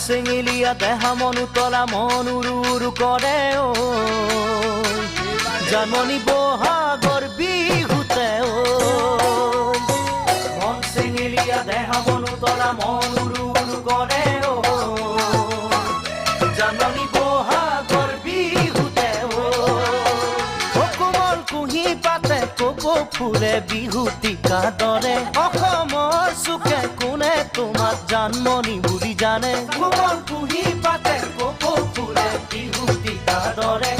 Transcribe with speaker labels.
Speaker 1: চেঙেলীয়া দেহা মন উতলা মন উৰু উৰু কৰে ঐ জানমণি বহাগৰ বিহুতে ঐ মন চেঙেলীয়া দেহা মন উতলা মন উৰু উৰু কৰে ঐ জানমণি বহাগৰ বিহুতে ঐ কোমল কুঁহি পাতে কপৌ ফুলে বিহুতিকা দৰে অসমৰ চুকে কোনে তোমাক জানমণি বুলি জানে কোমল কুঁহি পাতে কপৌ ফুলে বিহুতিকা দৰে